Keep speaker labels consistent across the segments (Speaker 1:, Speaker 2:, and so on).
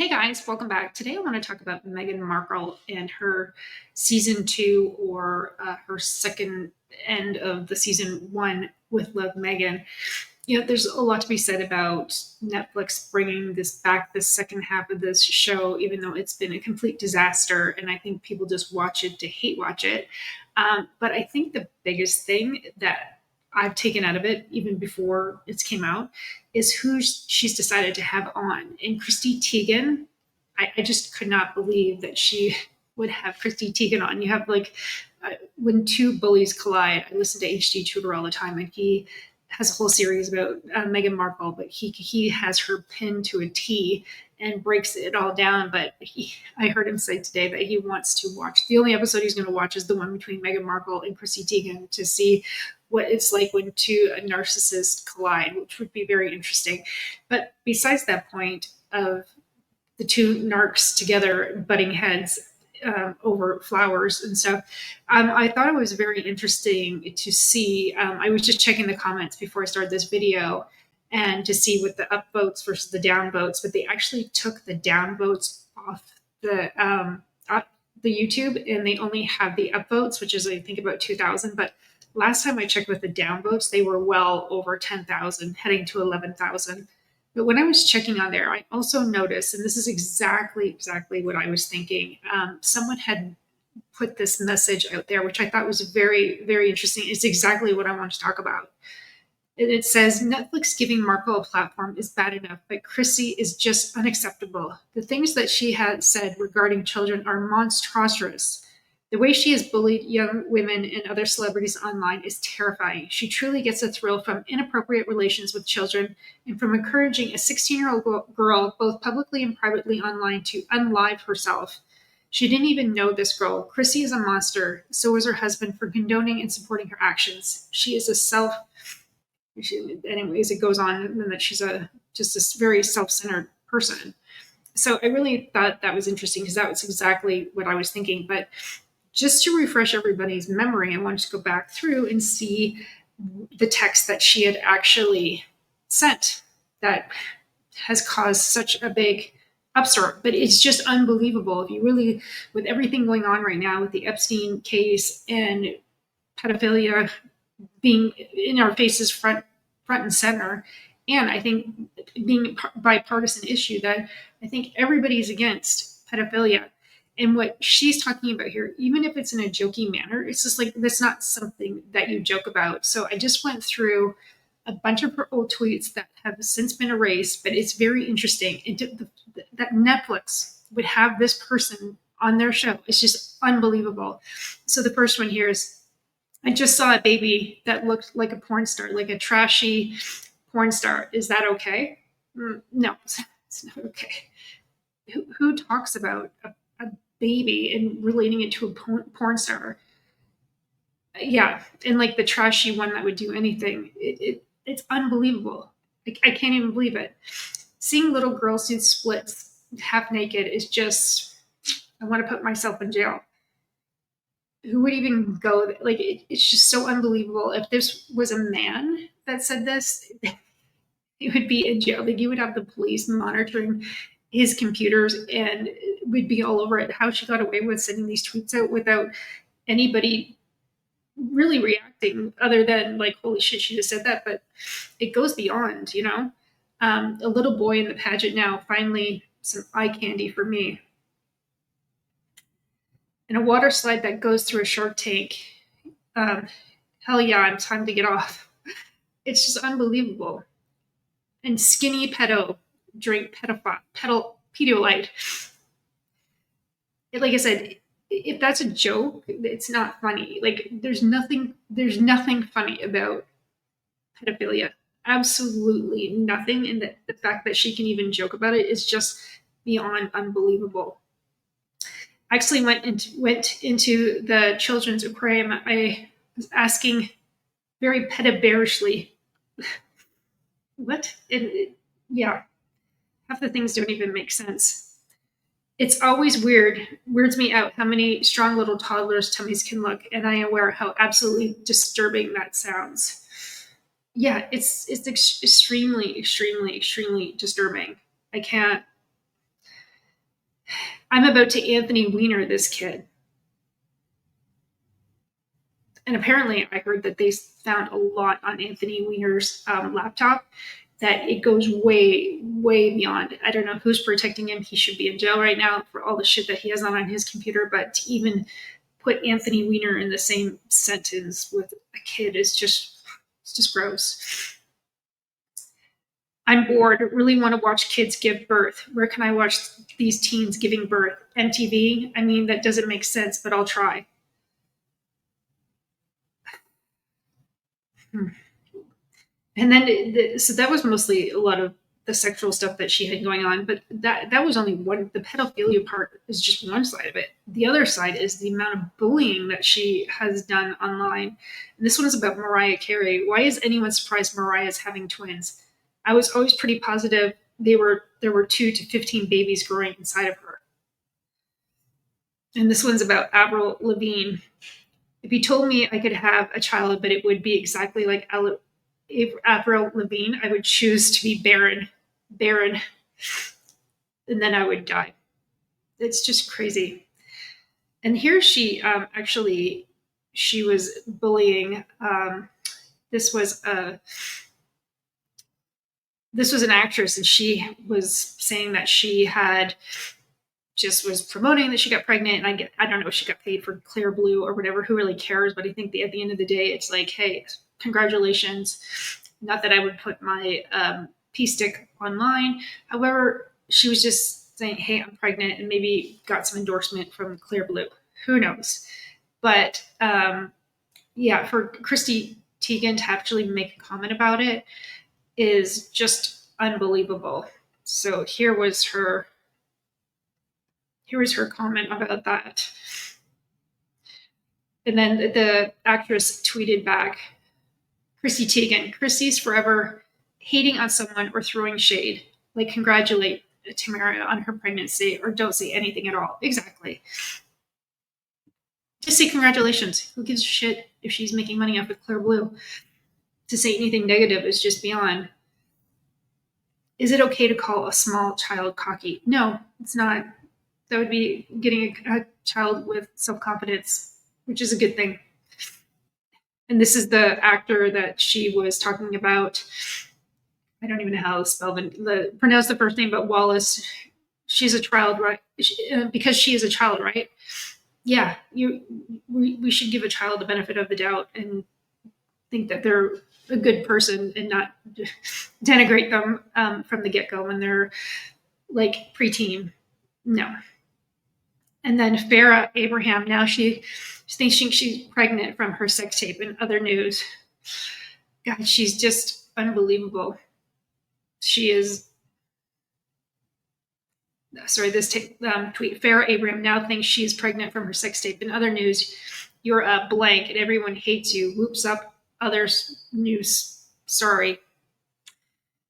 Speaker 1: Hey guys, welcome back. Today I want to talk about Meghan Markle and her season two or her second end of the season one with Love Meghan. There's a lot to be said about Netflix bringing this back, this second half of this show, even though it's been a complete disaster. And I think people just watch it to hate watch it. But I think the biggest thing that I've taken out of it, even before it came out, is who she's decided to have on. And Chrissy Teigen, I just could not believe that she would have Chrissy Teigen on. You have when two bullies collide. I listen to hgtudor all the time, and he has a whole series about Meghan Markle, but he has her pinned to a T and breaks it all down. But I heard him say today that he wants to watch. The only episode he's going to watch is the one between Meghan Markle and Chrissy Teigen to see what it's like when two narcissists collide, which would be very interesting. But besides that point of the two narcs together butting heads over flowers and stuff. I thought it was very interesting to see. I was just checking the comments before I started this video and to see what the upvotes versus the downvotes, but they actually took the downvotes off the YouTube, and they only have the upvotes, which is I think about 2,000. But last time I checked with the downvotes, they were well over 10,000, heading to 11,000. But when I was checking on there, I also noticed, and this is exactly what I was thinking. Someone had put this message out there, which I thought was very, very interesting. It's exactly what I want to talk about. And it says, Netflix giving Markle a platform is bad enough, but Chrissy is just unacceptable. The things that she has said regarding children are monstrous. The way she has bullied young women and other celebrities online is terrifying. She truly gets a thrill from inappropriate relations with children and from encouraging a 16-year-old girl, both publicly and privately online, to unlive herself. She didn't even know this girl. Chrissy is a monster. So is her husband for condoning and supporting her actions. She is anyways, it goes on and that she's just this very self-centered person. So I really thought that was interesting because that was exactly what I was thinking. But just to refresh everybody's memory, I wanted to go back through and see the text that she had actually sent that has caused such a big upstart. But it's just unbelievable. If you really, with everything going on right now with the Epstein case and pedophilia being in our faces front and center, and I think being a bipartisan issue that I think everybody's against pedophilia. And what she's talking about here, even if it's in a jokey manner, it's just like, that's not something that you joke about. So I just went through a bunch of her old tweets that have since been erased, but it's very interesting. That Netflix would have this person on their show. It's just unbelievable. So the first one here is, I just saw a baby that looked like a porn star, like a trashy porn star. Is that okay? No, it's not okay. Who talks about a baby and relating it to a porn star? Yeah, and like the trashy one that would do anything. It's unbelievable. I can't even believe it. Seeing little girls do splits half naked is just, I want to put myself in jail. Who would even go? Like, it's just so unbelievable. If this was a man that said this, he would be in jail. Like, you would have the police monitoring his computers and would be all over it. How she got away with sending these tweets out without anybody really reacting, other than like, holy shit, she just said that. But it goes beyond, a little boy in the pageant now, finally some eye candy for me. And a water slide that goes through a shark tank. Hell yeah, I'm time to get off. It's just unbelievable. And skinny pedo drink Pedialyte. Like I said, if that's a joke, it's not funny. Like, there's nothing funny about pedophilia. Absolutely nothing. And the fact that she can even joke about it is just beyond unbelievable. I actually went into the children's aquarium. I was asking very pedobearishly, what? Yeah, half the things don't even make sense. It's always weirds me out how many strong little toddlers' tummies can look, and I am aware how absolutely disturbing that sounds. Yeah, it's extremely, extremely, extremely disturbing. I can't. I'm about to Anthony Weiner this kid. And apparently I heard that they found a lot on Anthony Weiner's laptop, that it goes way, way beyond. I don't know who's protecting him. He should be in jail right now for all the shit that he has on his computer. But to even put Anthony Weiner in the same sentence with a kid is it's just gross. I'm bored. Really want to watch kids give birth. Where can I watch these teens giving birth? MTV? I mean, that doesn't make sense, but I'll try. And then, so that was mostly a lot of the sexual stuff that she had going on, but that was only one. The pedophilia part is just one side of it. The other side is the amount of bullying that she has done online. And this one is about Mariah Carey. Why is anyone surprised Mariah's having twins? I was always pretty positive there were 2 to 15 babies growing inside of her. And this one's about Avril Lavigne. If you told me I could have a child, but it would be exactly like Avril Lavigne, I would choose to be barren, and then I would die. It's just crazy. And here she she was bullying. This was an actress, and she was saying that she had just was promoting that she got pregnant, and I don't know if she got paid for Clear Blue or whatever. Who really cares? But I think at the end of the day, it's like, hey, congratulations. Not that I would put my pee stick online. However, she was just saying, hey, I'm pregnant, and maybe got some endorsement from Clear Blue. Who knows? But yeah, for Chrissy Teigen to actually make a comment about it is just unbelievable. So here was her comment about that. And then the actress tweeted back, Chrissy Teigen, Chrissy's forever hating on someone or throwing shade. Like, congratulate Tamara on her pregnancy, or don't say anything at all. Exactly. Just say congratulations. Who gives a shit if she's making money off of Clear Blue? To say anything negative is just beyond. Is it okay to call a small child cocky? No, it's not. That would be getting a child with self-confidence, which is a good thing. And this is the actor that she was talking about. I don't even know how to spell pronounce the first name, but Wallace. She's a child, right? Because she is a child, right? Yeah, we should give a child the benefit of the doubt and think that they're a good person and not denigrate them from the get-go when they're like preteen. No. And then Farrah Abraham, now she thinks she's pregnant from her sex tape. In other news, God, she's just unbelievable. She is. Sorry, this tweet. Farrah Abraham now thinks she's pregnant from her sex tape. In other news, you're a blank and everyone hates you. Whoops up others news. Sorry.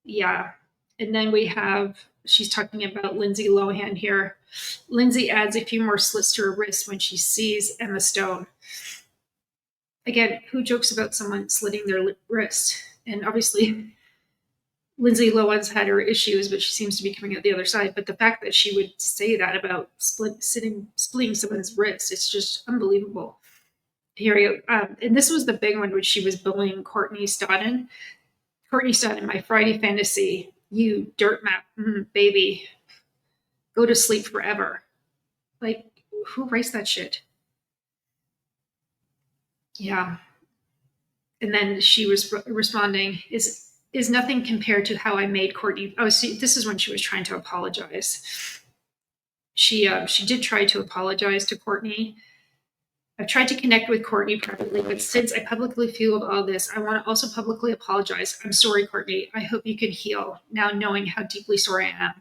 Speaker 1: Yeah. And then we have, she's talking about Lindsay Lohan here. Lindsay adds a few more slits to her wrist when she sees Emma Stone. Again, who jokes about someone slitting their wrist? And obviously, Lindsay Lohan's had her issues, but she seems to be coming out the other side. But the fact that she would say that about splitting someone's wrist, it's just unbelievable. Here we go. And this was the big one, which she was bullying Courtney Stodden. Courtney Stodden, my Friday fantasy, you dirt map baby, go to sleep forever. Like, who writes that shit? Yeah. And then she was responding, is nothing compared to how I made Courtney. Oh, see, this is when she was trying to apologize. She did try to apologize to Courtney. I've tried to connect with Courtney privately, but since I publicly fueled all this, I want to also publicly apologize. I'm sorry, Courtney. I hope you can heal now knowing how deeply sorry I am.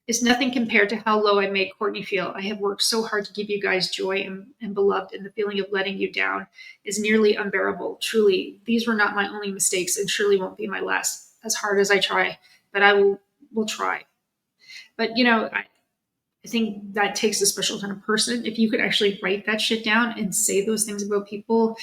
Speaker 1: It's nothing compared to how low I made Courtney feel. I have worked so hard to give you guys joy and beloved, and the feeling of letting you down is nearly unbearable. Truly, these were not my only mistakes and surely won't be my last, as hard as I try, but I will try. But, you know, I think that takes a special kind of person. If you could actually write that shit down and say those things about people,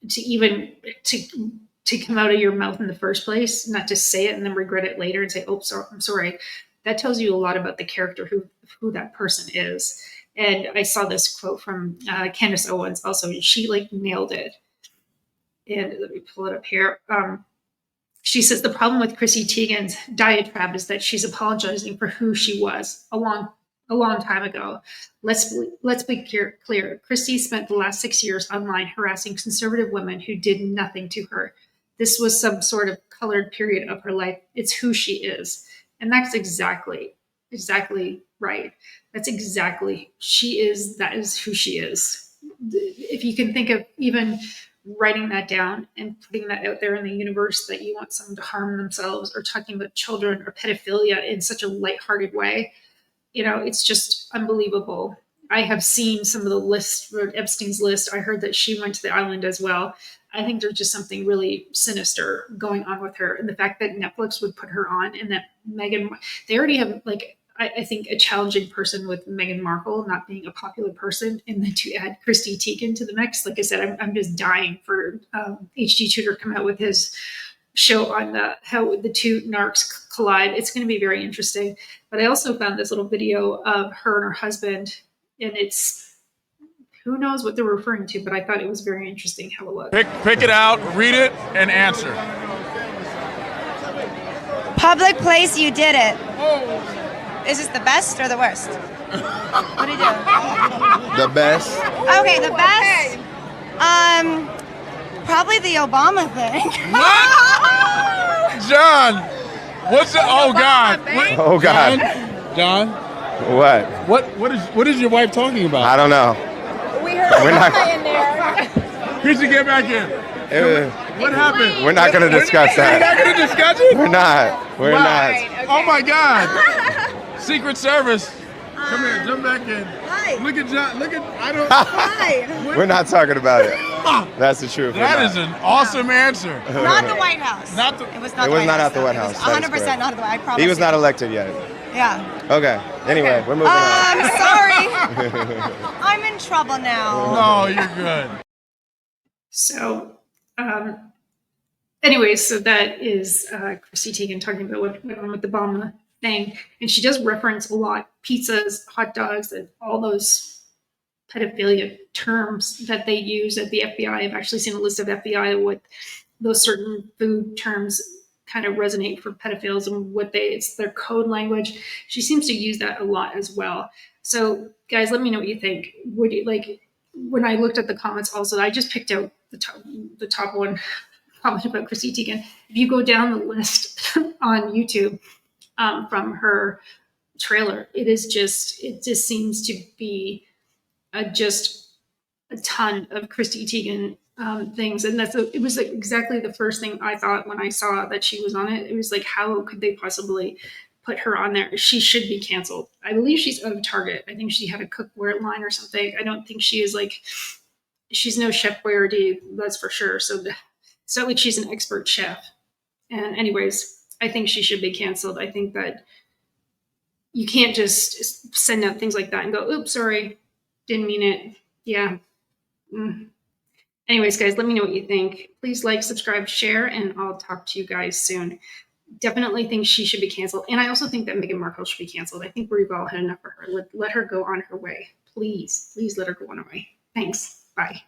Speaker 1: to even to come out of your mouth in the first place, not just say it and then regret it later and say, oh, sorry, I'm sorry. that tells you a lot about the character, who that person is. And I saw this quote from Candace Owens also. She like nailed it. And let me pull it up here. She says the problem with Chrissy Teigen's diatribe is that she's apologizing for who she was a long time ago. Let's be clear. Chrissy spent the last 6 years online harassing conservative women who did nothing to her. This was some sort of colored period of her life. It's who she is. And that's exactly right. That's exactly, that is who she is. If you can think of even writing that down and putting that out there in the universe that you want someone to harm themselves, or talking about children or pedophilia in such a lighthearted way, it's just unbelievable. I have seen some of the lists for Epstein's list. I heard that she went to the island as well. I think there's just something really sinister going on with her. And the fact that Netflix would put her on, and that they already have, like, I think a challenging person with Meghan Markle not being a popular person, and then to add Chrissy Teigen to the mix. Like I said, I'm just dying for hgtudor come out with his show on how the two narcs collide. It's going to be very interesting. But I also found this little video of her and her husband, and it's, who knows what they're referring to, but I thought it was very interesting how it looked.
Speaker 2: Pick it out, read it, and answer.
Speaker 3: Public place, you did it. Is this the best or the worst? What do you do?
Speaker 4: The best.
Speaker 3: Okay, the best. Probably the Obama thing.
Speaker 2: What? John, what's the? Oh God.
Speaker 4: Oh God.
Speaker 2: John.
Speaker 4: What?
Speaker 2: What is your wife talking about?
Speaker 4: I don't know.
Speaker 3: We heard Obama in there.
Speaker 2: Chrissy, get back in. What happened?
Speaker 4: We're not going to discuss that.
Speaker 2: We're not going to discuss it?
Speaker 4: We're not. We're not.
Speaker 3: Okay.
Speaker 2: Oh my God. Secret Service. Come here, jump back in.
Speaker 3: Hi.
Speaker 2: Look at John.
Speaker 3: Hi.
Speaker 4: We're not talking about it. That's the truth.
Speaker 2: That is an awesome answer.
Speaker 3: Not the White House.
Speaker 2: It
Speaker 3: was
Speaker 4: not at the White House.
Speaker 3: It was 100% not at the White House. I promise.
Speaker 4: He was not elected yet.
Speaker 3: Yeah.
Speaker 4: Okay. Anyway, we're moving on.
Speaker 3: I'm sorry. I'm in trouble now.
Speaker 2: No, you're good.
Speaker 1: So, anyways, so that is Chrissy Teigen talking about what went on with the Obama thing. And she does reference a lot pizzas, hot dogs, and all those pedophilia terms that they use at the FBI. I've actually seen a list of FBI what those certain food terms kind of resonate for pedophiles and it's their code language. She seems to use that a lot as well. So guys, let me know what you think. Would you like, when I looked at the comments also, I just picked out the top one comment about Chrissy Teigen. If you go down the list on YouTube from her trailer, it just seems to be just a ton of Chrissy Teigen things. And it was like exactly the first thing I thought when I saw that she was on it. It was like, how could they possibly put her on there? She should be canceled. I believe she's out of Target. I think she had a cookware line or something. I don't think she is like, she's no Chef Boyardee, that's for sure. So it's not like she's an expert chef. And anyways, I think she should be canceled. I think that you can't just send out things like that and go, oops, sorry, didn't mean it. Yeah. Anyways, guys, let me know what you think. Please like, subscribe, share, and I'll talk to you guys soon. Definitely think she should be canceled. And I also think that Meghan Markle should be canceled. I think we've all had enough of her. Let her go on her way. Please let her go on her way. Thanks. Bye.